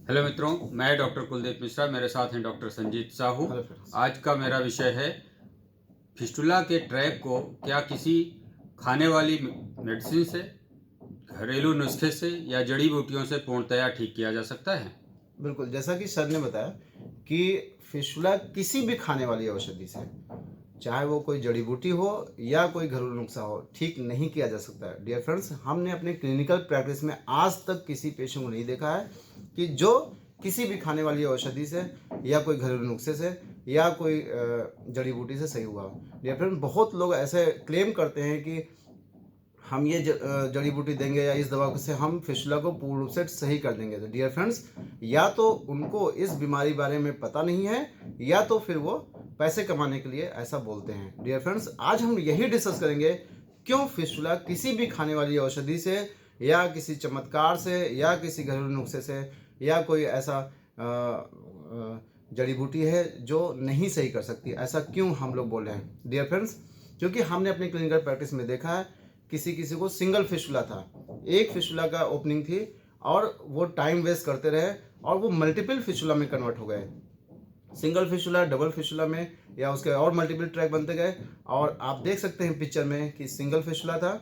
Hello मित्रों, मैं doctor Kuldeep Mishra, मेरे साथ हैं doctor Sanjeet Sahu. Hello friends. आज का मेरा विषय है फिस्टुला के ट्रैक को क्या किसी खाने वाली मेडिसिन से, घरेलू नुस्खे से या जड़ी बूटियों से पूर्णतया ठीक किया जा सकता है। बिल्कुल, जैसा कि सर ने बताया कि फिस्टुला किसी भी खाने वाली औषधि से, चाहे वो कोई जड़ी बूटी हो या कोई घरेलू नुस्खा हो, ठीक नहीं किया जा सकता है। डियर फ्रेंड्स, हमने अपने क्लिनिकल प्रैक्टिस में आज तक किसी पेशेंट को नहीं देखा है कि जो किसी भी खाने वाली औषधि से या कोई घरेलू नुस्खे से या कोई जड़ी बूटी से सही हुआ हो। डियर फ्रेंड, बहुत लोग ऐसे क्लेम करते हैं कि हम ये जड़ी बूटी देंगे या इस दवा से हम फिस्टुला को पूर्ण रूप से सही कर देंगे। तो डियर फ्रेंड्स, या तो उनको इस बीमारी बारे में पता नहीं है या तो फिर वो पैसे कमाने के लिए ऐसा बोलते हैं। डियर फ्रेंड्स, आज हम यही डिस्कस करेंगे क्यों फिस्टुला किसी भी खाने वाली औषधि से या किसी चमत्कार से या किसी घरेलू नुस्खे से या कोई ऐसा जड़ी बूटी है जो नहीं सही कर सकती, ऐसा क्यों हम लोग बोल रहे हैं। डियर फ्रेंड्स, क्योंकि हमने अपनी क्लिनिकल प्रैक्टिस में देखा है किसी किसी को सिंगल फिस्टुला था, एक फिस्टुला का ओपनिंग थी और वो टाइम वेस्ट करते रहे और वो मल्टीपल फिस्टुला में कन्वर्ट हो गए। सिंगल फिस्टुला डबल फिस्टुला में या उसके और मल्टीपल ट्रैक बनते गए। और आप देख सकते हैं पिक्चर में कि सिंगल फिस्टुला था,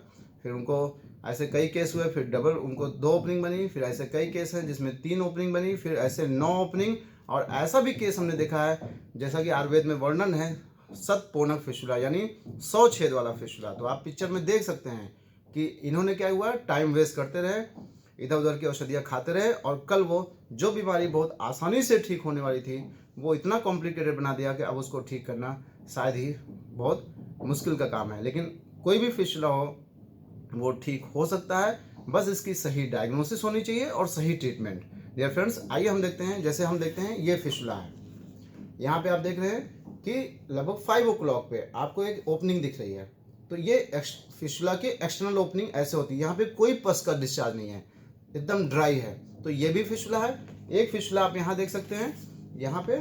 फिर उनको ऐसे कई केस हुए, फिर डबल उनको 2 ओपनिंग बनी, फिर ऐसे कई केस हैं जिसमें 3 ओपनिंग बनी, फिर ऐसे 9 ओपनिंग। और ऐसा भी केस हमने देखा है जैसा कि आयुर्वेद में वर्णन है, शतपूर्णक फिस्टुला यानी 100 छेद वाला फिस्टुला। तो आप पिक्चर में देख सकते हैं कि इन्होंने क्या हुआ, टाइम वेस्ट करते रहे, इधर उधर की औषधियाँ खाते रहे और कल वो जो बीमारी बहुत आसानी से ठीक होने वाली थी वो इतना कॉम्प्लिकेटेड बना दिया कि अब उसको ठीक करना शायद ही बहुत मुश्किल का काम है। लेकिन कोई भी फिस्टुला हो वो ठीक हो सकता है, बस इसकी सही डायग्नोसिस होनी चाहिए और सही ट्रीटमेंट। डियर फ्रेंड्स, आइए हम देखते हैं। जैसे हम देखते हैं ये फिस्टुला है, यहाँ पे आप देख रहे हैं कि लगभग 5 o'clock पे आपको एक ओपनिंग दिख रही है। तो ये फिस्टुला की एक्सटर्नल ओपनिंग ऐसे होती है, यहाँ पे कोई पस का डिस्चार्ज नहीं है, एकदम ड्राई है। तो ये भी फिस्टुला है। एक फिस्टुला आप यहाँ देख सकते हैं यहाँ पे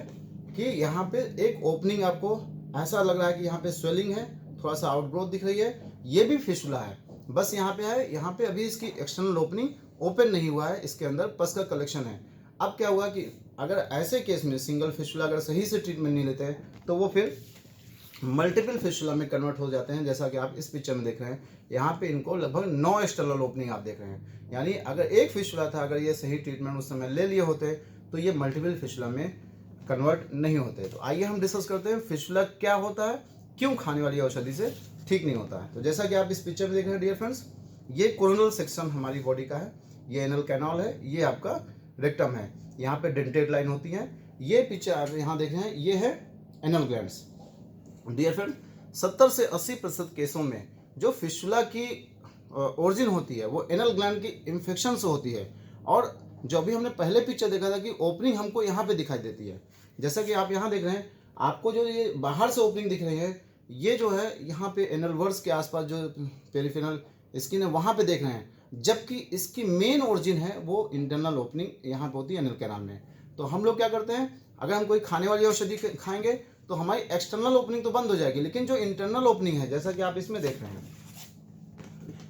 कि यहाँ पे एक ओपनिंग आपको ऐसा लग रहा है कि यहाँ पे स्वेलिंग है, थोड़ा सा आउटग्रोथ दिख रही है, ये भी फिस्टुला है। बस यहाँ पे है, यहाँ पे अभी इसकी एक्सटर्नल ओपनिंग ओपन नहीं हुआ है, इसके अंदर पस का कलेक्शन है। अब क्या हुआ कि अगर ऐसे केस में सिंगल फिस्टुला अगर सही से ट्रीटमेंट नहीं लेते हैं तो वो फिर मल्टीपल फिस्टुला में कन्वर्ट हो जाते हैं। जैसा कि आप इस पिक्चर में देख रहे हैं, यहाँ पे इनको लगभग 9 एक्सटर्नल ओपनिंग आप देख रहे हैं। यानी अगर एक फिस्टुला था, अगर ये सही ट्रीटमेंट उस समय ले लिए होते तो ये मल्टीपल फिस्टुला में कन्वर्ट नहीं होते। तो आइए हम डिस्कस करते हैं फिस्टुला क्या होता है, क्यों खाने वाली औषधि से ठीक नहीं होता है। तो जैसा कि आप इस पिक्चर में देख रहे हैं डियर फ्रेंड्स, ये कोरोनल सेक्शन हमारी बॉडी का है, ये एनल कैनाल है, ये आपका रेक्टम है, यहाँ पे डेंटेड लाइन होती है। ये पिक्चर आप यहाँ देख रहे हैं, ये है एनल ग्लैंड्स। डियर फ्रेंड, 70 से 80% केसों में जो फिस्टुला की ओरिजिन होती है वो एनल ग्लैंड की इन्फेक्शन से होती है। और जो अभी हमने पहले पिक्चर देखा था कि ओपनिंग हमको यहाँ पे दिखाई देती है, जैसा कि आप यहाँ देख रहे हैं, आपको जो ये बाहर से ओपनिंग दिख रही है, ये जो है यहाँ पे एनल वर्स के आसपास जो पेरिफेरल स्किन है वहाँ पे देख रहे हैं, जबकि इसकी मेन ओरिजिन है वो इंटरनल ओपनिंग यहाँ पे होती है एनल कैनाल में। तो हम लोग क्या करते हैं, अगर हम कोई खाने वाली औषधि खाएंगे तो हमारी एक्सटर्नल ओपनिंग तो बंद हो जाएगी, लेकिन जो इंटरनल ओपनिंग है जैसा कि आप इसमें देख रहे हैं,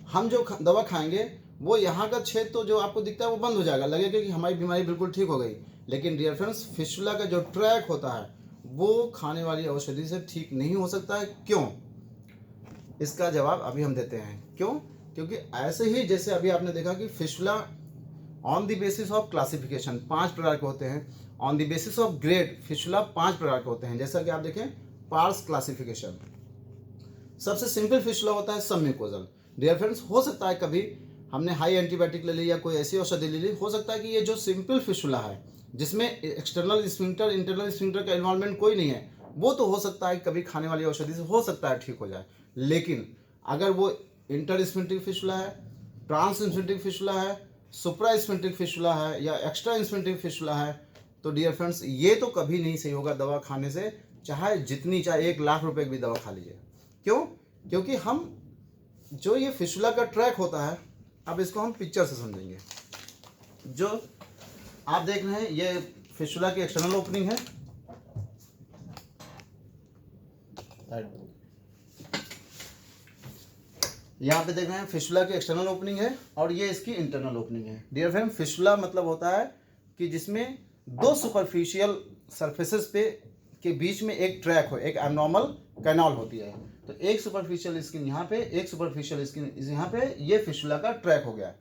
हम जो दवा खाएंगे वो यहाँ का छेद तो जो आपको दिखता है वो बंद हो जाएगा, लगेगा कि हमारी बीमारी बिल्कुल ठीक हो गई। लेकिन डियर फ्रेंड्स, फिस्टुला का जो ट्रैक होता है वो खाने वाली औषधि से ठीक नहीं हो सकता है। क्यों? इसका जवाब अभी हम देते हैं। क्यों? क्योंकि ऐसे ही जैसे अभी आपने देखा कि fistula on the basis of classification 5 प्रकार के होते हैं, on the basis of grade fistula 5 प्रकार के होते हैं। जैसा कि आप देखें पार्स क्लासिफिकेशन, सबसे सिंपल फिस्टुला होता है सबम्यूकोजल। डियर फ्रेंड्स, हो सकता है कभी हमने हाई एंटीबायोटिक ले ली या कोई ऐसी औषधि ले ली, हो सकता है कि ये जो सिंपल फिस्टुला है जिसमें एक्सटर्नल स्फिंक्टर इंटरनल स्फिंक्टर का इन्वॉल्वमेंट कोई नहीं है, वो तो हो सकता है कभी खाने वाली औषधि से हो सकता है ठीक हो जाए। लेकिन अगर वो इंटर स्फिंक्टिक फिस्टुला है, ट्रांस स्फिंक्टिक फिस्टुला है, सुप्रा स्फिंक्टिक फिस्टुला है या एक्स्ट्रा स्फिंक्टिक फिस्टुला है, तो डियर फ्रेंड्स ये तो कभी नहीं सही होगा दवा खाने से, चाहे 1 लाख रुपए की भी दवा खा लीजिए। क्यों? क्योंकि हम जो ये फिस्टुला का ट्रैक होता है, अब इसको हम पिक्चर से समझेंगे। जो आप देख रहे हैं ये फिस्टुला की एक्सटर्नल ओपनिंग है, यहाँ पे देख रहे हैं फिस्टुला की एक्सटर्नल ओपनिंग है और ये इसकी इंटरनल ओपनिंग है। डियर फ्रेंड, फिस्टुला मतलब होता है कि जिसमें दो सुपरफिशियल सरफेसेस पे के बीच में एक ट्रैक हो, एक एबनॉर्मल कैनाल होती है। तो एक सुपरफिशियल स्किन यहाँ पे, एक सुपरफिशियल स्किन यहाँ पे, ये फिशुला का ट्रैक हो गया।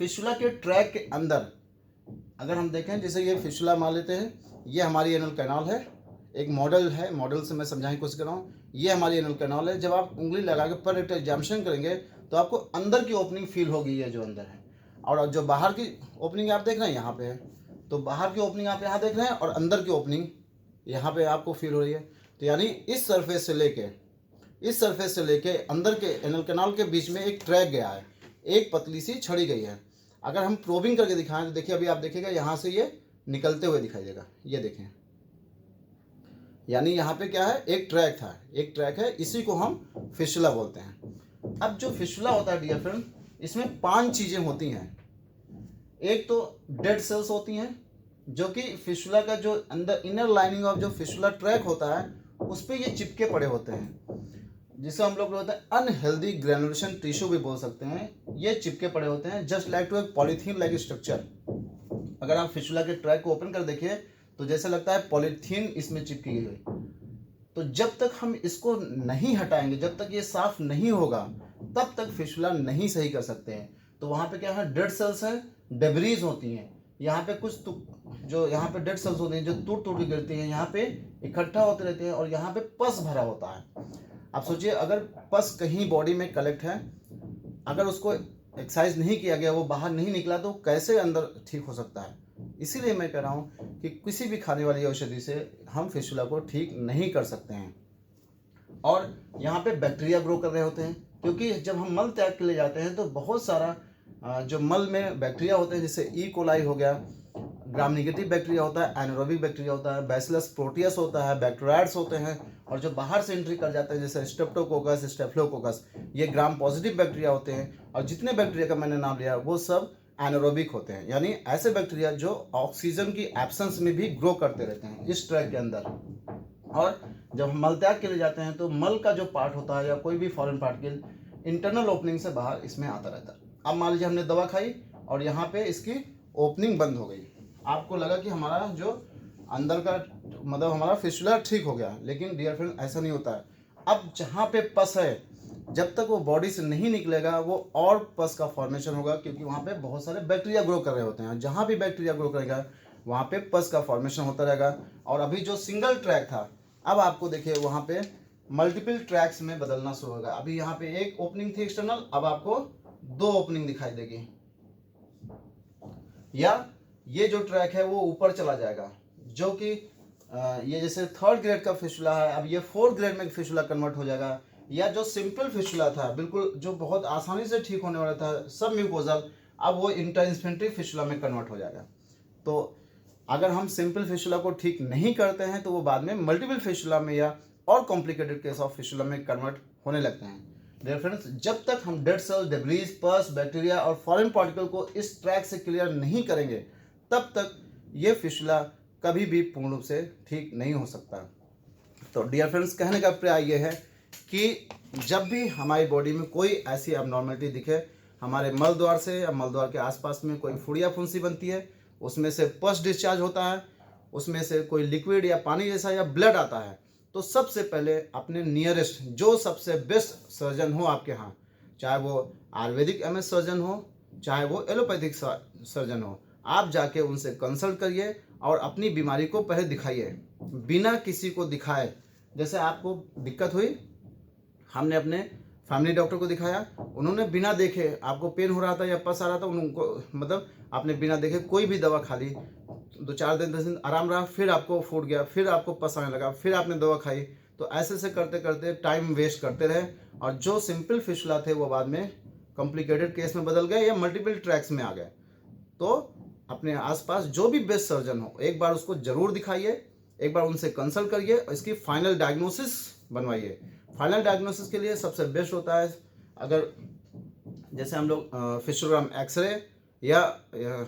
फिशुला के ट्रैक के अंदर अगर हम देखें, जैसे ये फिशुला मान लेते हैं, ये हमारी एनल कैनाल है, एक मॉडल है, मॉडल से मैं समझाने की कोशिश कर रहा हूँ। ये हमारी एनल कैनाल है। जब आप उंगली लगा के पर रेक्टल एग्जामिनेशन करेंगे तो आपको अंदर की ओपनिंग फील होगी, ये जो अंदर है, और जो बाहर की ओपनिंग आप देख रहे हैं यहाँ पे है। तो बाहर की ओपनिंग आप यहाँ देख रहे हैं और अंदर की ओपनिंग यहाँ पे आपको फील हो रही है। तो यानी इस सरफेस से लेके अंदर के एनल कैनाल के बीच में एक ट्रैक गया है, एक पतली सी छड़ी गई है। अगर हम प्रोबिंग करके दिखाएं तो देखिए, अभी आप देखिएगा यहाँ से ये निकलते हुए दिखाई देगा, ये देखें। यानी यहाँ पे क्या है, एक ट्रैक था, एक ट्रैक है, इसी को हम फिशुला बोलते हैं। अब जो फिशुला होता है डियर फ्रेंड, इसमें 5 चीज़ें होती हैं। एक तो डेड सेल्स होती हैं, जो कि फिशुला का जो अंदर इनर लाइनिंग ऑफ जो फिशुला ट्रैक होता है उस पर ये चिपके पड़े होते हैं, जिसे हम लोग बोलते हैं अनहेल्दी ग्रेनुलेशन टिश्यू भी बोल सकते हैं। ये चिपके पड़े होते हैं जस्ट लाइक टू एक पॉलीथीन लाइक स्ट्रक्चर। अगर आप फिशुला के ट्रैक को ओपन कर देखिए तो जैसे लगता है पॉलीथीन इसमें चिपकी गई है। तो जब तक हम इसको नहीं हटाएंगे, जब तक ये साफ नहीं होगा, तब तक फिशुला नहीं सही कर सकते हैं। तो वहाँ पे क्या है, डेड सेल्स हैं, डेब्रीज होती हैं। यहाँ पे कुछ जो यहाँ पे डेड सेल्स होती हैं जो टूट टूट के गिरती हैं, यहाँ पे इकट्ठा होते रहते हैं, और यहाँ पे पस भरा होता है। आप सोचिए, अगर पस कहीं बॉडी में कलेक्ट है, अगर उसको एक्सरसाइज नहीं किया गया, वो बाहर नहीं निकला, तो कैसे अंदर ठीक हो सकता है। इसीलिए मैं कह रहा हूँ कि किसी भी खाने वाली औषधि से हम फिशुला को ठीक नहीं कर सकते हैं। और यहाँ पे बैक्टीरिया ग्रो कर रहे होते हैं, क्योंकि जब हम मल त्याग के लिए जाते हैं तो बहुत सारा जो मल में बैक्टीरिया होते हैं, जैसे ई कोलाई हो गया, ग्राम नेगेटिव बैक्टीरिया होता है, एनारोबिक बैक्टीरिया होता है, बैसिलस प्रोटियस होता है, बैक्टीरियाड्स होते हैं, और जो बाहर से एंट्री कर जाते हैं जैसे स्ट्रेप्टोकोकस, स्टेफिलोकोकस, ये ग्राम पॉजिटिव बैक्टीरिया होते हैं। और जितने बैक्टीरिया का मैंने नाम लिया वो सब एनारोबिक होते हैं, यानी ऐसे बैक्टीरिया जो ऑक्सीजन की एब्सेंस में भी ग्रो करते रहते हैं इस ट्रैक के अंदर। और जब हम मल त्याग के लिए जाते हैं तो मल का जो पार्ट होता है या कोई भी फॉरेन पार्टिकल इंटरनल ओपनिंग से बाहर इसमें आता रहता है। अब मान लीजिए हमने दवा खाई और यहाँ पे इसकी ओपनिंग बंद हो गई, आपको लगा कि हमारा जो अंदर का मतलब हमारा फिशुला ठीक हो गया, लेकिन डियर फ्रेंड ऐसा नहीं होता है। अब जहाँ पे पस है, जब तक वो बॉडी से नहीं निकलेगा वो और पस का फॉर्मेशन होगा, क्योंकि वहाँ पे बहुत सारे बैक्टीरिया ग्रो कर रहे होते हैं। जहाँ भी बैक्टीरिया ग्रो करेगा वहाँ पे पस का फॉर्मेशन होता रहेगा। और अभी जो सिंगल ट्रैक था, अब आपको देखिए वहाँ पे मल्टीपल ट्रैक्स में बदलना शुरू होगा। अभी यहाँ पे एक ओपनिंग थी एक्सटर्नल, अब आपको 2 ओपनिंग दिखाई देगी, या ये जो ट्रैक है वो ऊपर चला जाएगा, जो कि ये जैसे 3rd ग्रेड का फिशुला है, अब ये 4th ग्रेड में फिशुला कन्वर्ट हो जाएगा। या जो सिंपल फिशुला था, बिल्कुल जो बहुत आसानी से ठीक होने वाला था, सब म्यूकोजल, अब वो इंटरइन्फेंट्री फिशुला में कन्वर्ट हो जाएगा। तो अगर हम सिंपल फिशुला को ठीक नहीं करते हैं तो वो बाद में मल्टीपल फिशुला में या और कॉम्प्लिकेटेड केस ऑफ फिशुला में कन्वर्ट होने लगते हैं। डियर फ्रेंड्स, जब तक हम डेड सेल, डेब्रीज, पस, बैक्टीरिया और फॉरेन पार्टिकल को इस ट्रैक से क्लियर नहीं करेंगे, तब तक ये फिशुला कभी भी पूर्ण रूप से ठीक नहीं हो सकता। तो डियर फ्रेंड्स, कहने का प्रयास ये है कि जब भी हमारी बॉडी में कोई ऐसी अबनॉर्मलिटी दिखे, हमारे मल द्वार से या मल द्वार के आसपास में कोई फुड़िया फुंसी बनती है, उसमें से पस डिस्चार्ज होता है, उसमें से कोई लिक्विड या पानी जैसा या ब्लड आता है, तो सबसे पहले अपने नियरेस्ट जो सबसे बेस्ट सर्जन हो आपके यहाँ, चाहे वो आयुर्वेदिक एमएस सर्जन हो, चाहे वो एलोपैथिक सर्जन हो, आप जाके उनसे कंसल्ट करिए और अपनी बीमारी को पहले दिखाइए, बिना किसी को दिखाए। जैसे आपको दिक्कत हुई, हमने अपने फैमिली डॉक्टर को दिखाया, उन्होंने बिना देखे, आपको पेन हो रहा था या पस आ रहा था, उनको मतलब आपने बिना देखे कोई भी दवा खा ली, 2-4 दिन 10 दिन आराम रहा, फिर आपको फूट गया, फिर आपको पस आने लगा, फिर आपने दवा खाई। तो ऐसे से करते करते टाइम वेस्ट करते रहे, और जो सिंपल फिशुला थे वो बाद में कॉम्प्लिकेटेड केस में बदल गए या मल्टीपल ट्रैक्स में आ गए। तो अपने आसपास जो भी बेस्ट सर्जन हो, एक बार उसको जरूर दिखाइए, एक बार उनसे कंसल्ट करिए, इसकी फाइनल डायग्नोसिस बनवाइए। फाइनल डायग्नोसिस के लिए सबसे बेस्ट होता है, अगर जैसे हम लोग फिशोग्राम एक्सरे या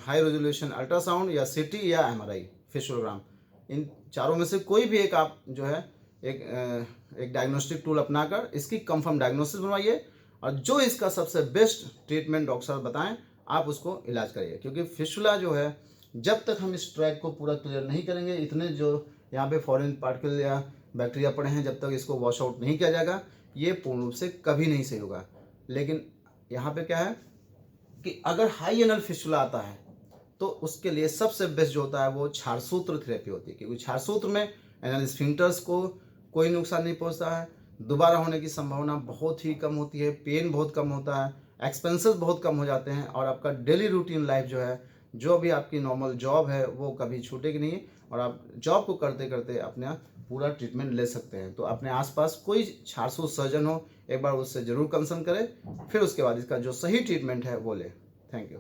हाई रेजोल्यूशन अल्ट्रासाउंड या सीटी या एमआरआई फिशोग्राम, इन चारों में से कोई भी एक आप जो है एक डायग्नोस्टिक टूल अपनाकर इसकी कंफर्म डायग्नोसिस बनवाइए, और जो इसका सबसे बेस्ट ट्रीटमेंट डॉक्टर साहब बताएं आप उसको इलाज करिए। क्योंकि फिशुला जो है जब तक हम इस ट्रैक को पूरा क्लियर नहीं करेंगे, इतने जो यहाँ पे फॉरेन पार्टिकल या बैक्टीरिया पड़े हैं, जब तक इसको वॉश आउट नहीं किया जाएगा, ये पूर्ण रूप से कभी नहीं सही होगा। लेकिन यहाँ पे क्या है कि अगर हाई एनल फिस्टुला आता है तो उसके लिए सबसे बेस्ट जो होता है वो क्षारसूत्र थेरेपी होती है, क्योंकि क्षारसूत्र में एनल स्फिंक्टर्स को कोई नुकसान नहीं पहुंचता है, दोबारा होने की संभावना बहुत ही कम होती है, पेन बहुत कम होता है, एक्सपेंसेस बहुत कम हो जाते हैं, और आपका डेली रूटीन लाइफ जो है, जो भी आपकी नॉर्मल जॉब है वो कभी छूटेगी नहीं, और आप जॉब को करते करते अपना पूरा ट्रीटमेंट ले सकते हैं। तो अपने आसपास कोई क्षारसूत्र सर्जन हो, एक बार उससे ज़रूर कंसल्ट करें, फिर उसके बाद इसका जो सही ट्रीटमेंट है वो लें। Thank you.